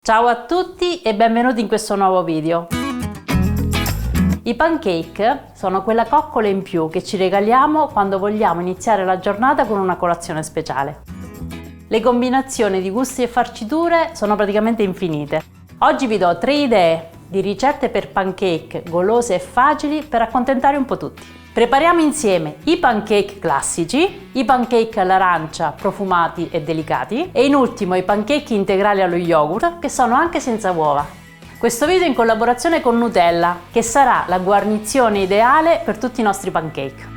Ciao a tutti e benvenuti in questo nuovo video. I pancake sono quella coccola in più che ci regaliamo quando vogliamo iniziare la giornata con una colazione speciale. Le combinazioni di gusti e farciture sono praticamente infinite. Oggi vi do 3 idee di ricette per pancake golose e facili per accontentare un po' tutti. Prepariamo insieme i pancake classici, i pancake all'arancia profumati e delicati e in ultimo i pancake integrali allo yogurt che sono anche senza uova. Questo video è in collaborazione con Nutella, che sarà la guarnizione ideale per tutti i nostri pancake.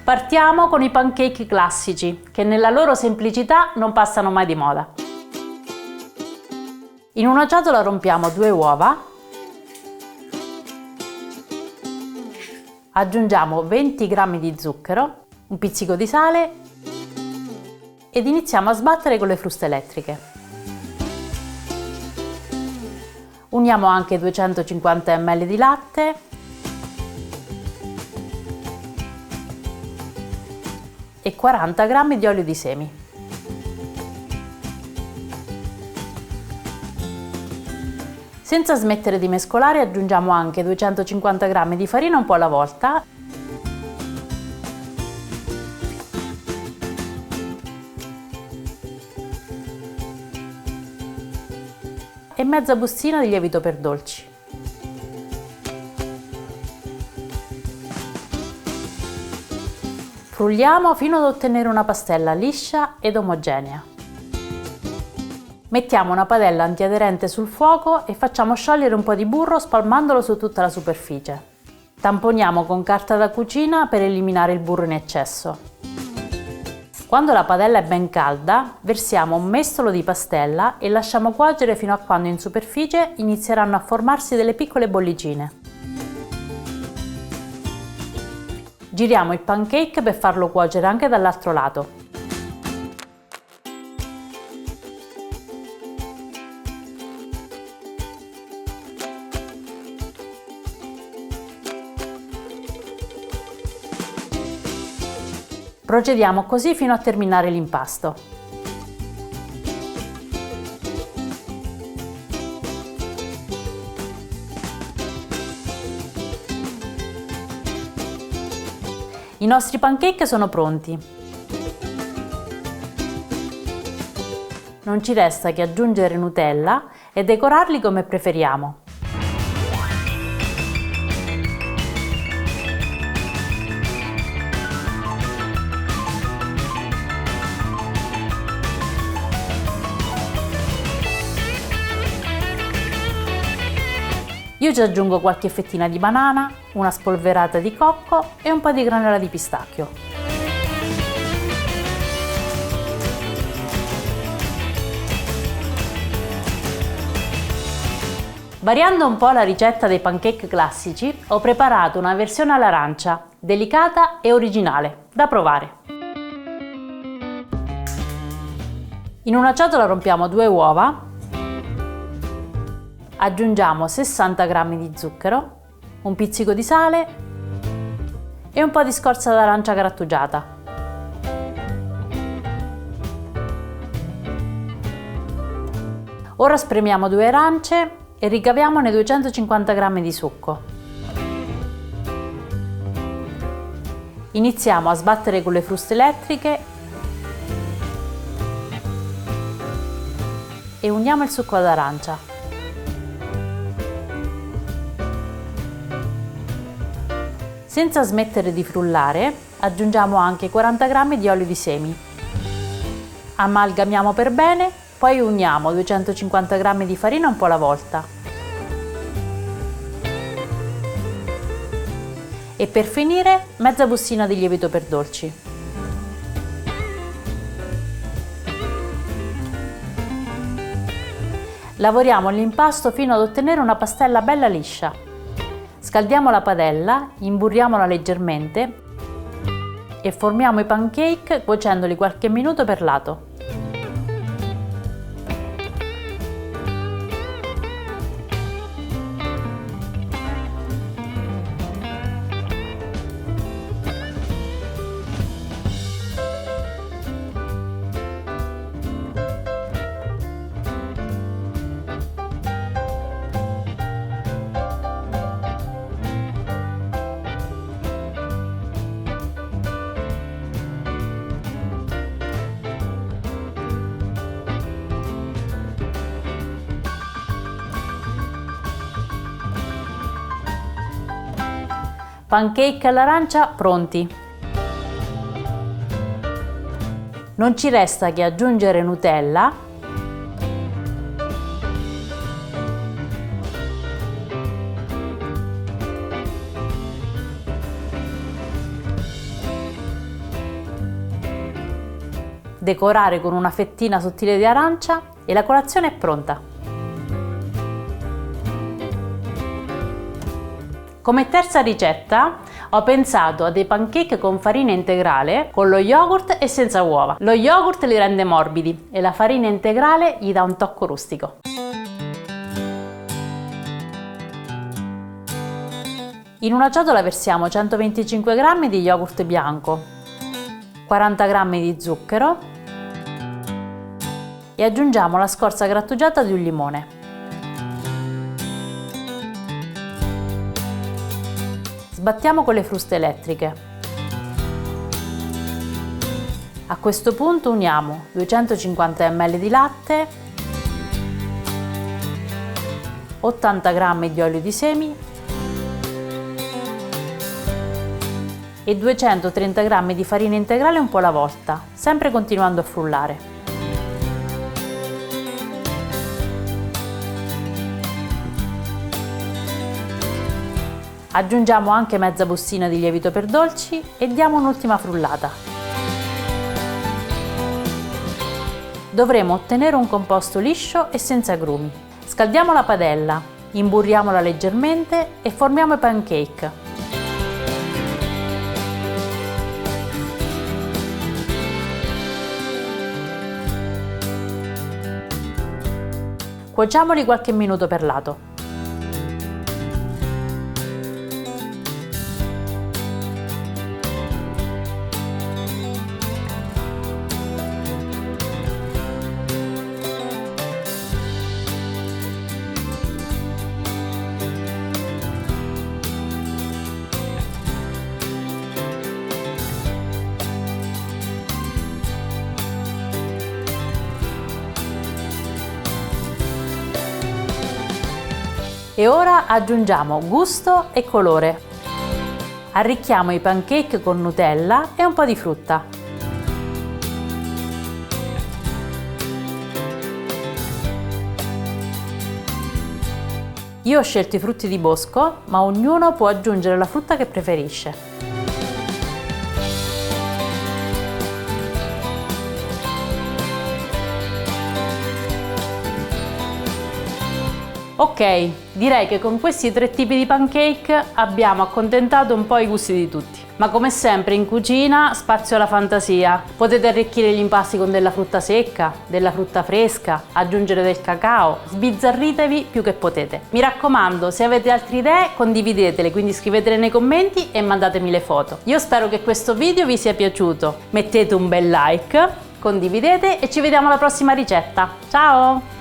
Partiamo con i pancake classici, che nella loro semplicità non passano mai di moda. In una ciotola rompiamo 2 uova, aggiungiamo 20 g di zucchero, un pizzico di sale ed iniziamo a sbattere con le fruste elettriche. Uniamo anche 250 ml di latte e 40 g di olio di semi. Senza smettere di mescolare aggiungiamo anche 250 g di farina un po' alla volta e mezza bustina di lievito per dolci. Frulliamo fino ad ottenere una pastella liscia ed omogenea. Mettiamo una padella antiaderente sul fuoco e facciamo sciogliere un po' di burro spalmandolo su tutta la superficie. Tamponiamo con carta da cucina per eliminare il burro in eccesso. Quando la padella è ben calda, versiamo un mestolo di pastella e lasciamo cuocere fino a quando in superficie inizieranno a formarsi delle piccole bollicine. Giriamo il pancake per farlo cuocere anche dall'altro lato. Procediamo così fino a terminare l'impasto. I nostri pancake sono pronti. Non ci resta che aggiungere Nutella e decorarli come preferiamo. Io ci aggiungo qualche fettina di banana, una spolverata di cocco e un po' di granola di pistacchio. Variando un po' la ricetta dei pancake classici, ho preparato una versione all'arancia, delicata e originale, da provare. In una ciotola rompiamo 2 uova. Aggiungiamo 60 g di zucchero, un pizzico di sale e un po' di scorza d'arancia grattugiata. Ora spremiamo 2 arance e ricaviamone 250 g di succo. Iniziamo a sbattere con le fruste elettriche e uniamo il succo d'arancia. Senza smettere di frullare, aggiungiamo anche 40 g di olio di semi. Amalgamiamo per bene, poi uniamo 250 g di farina un po' alla volta. E per finire, mezza bustina di lievito per dolci. Lavoriamo l'impasto fino ad ottenere una pastella bella liscia. Scaldiamo la padella, imburriamola leggermente e formiamo i pancake cuocendoli qualche minuto per lato. Pancake all'arancia pronti! Non ci resta che aggiungere Nutella, decorare con una fettina sottile di arancia e la colazione è pronta. Come terza ricetta ho pensato a dei pancake con farina integrale, con lo yogurt e senza uova. Lo yogurt li rende morbidi e la farina integrale gli dà un tocco rustico. In una ciotola versiamo 125 g di yogurt bianco, 40 g di zucchero e aggiungiamo la scorza grattugiata di un limone. Sbattiamo con le fruste elettriche. A questo punto uniamo 250 ml di latte, 80 g di olio di semi e 230 g di farina integrale un po' alla volta, sempre continuando a frullare. Aggiungiamo anche mezza bustina di lievito per dolci e diamo un'ultima frullata. Dovremo ottenere un composto liscio e senza grumi. Scaldiamo la padella, imburriamola leggermente e formiamo i pancake. Cuociamoli qualche minuto per lato. E ora aggiungiamo gusto e colore. Arricchiamo i pancake con Nutella e un po' di frutta. Io ho scelto i frutti di bosco, ma ognuno può aggiungere la frutta che preferisce. Ok, direi che con questi 3 tipi di pancake abbiamo accontentato un po' i gusti di tutti. Ma come sempre in cucina, spazio alla fantasia. Potete arricchire gli impasti con della frutta secca, della frutta fresca, aggiungere del cacao, sbizzarritevi più che potete. Mi raccomando, se avete altre idee condividetele, quindi scrivetele nei commenti e mandatemi le foto. Io spero che questo video vi sia piaciuto. Mettete un bel like, condividete e ci vediamo alla prossima ricetta. Ciao!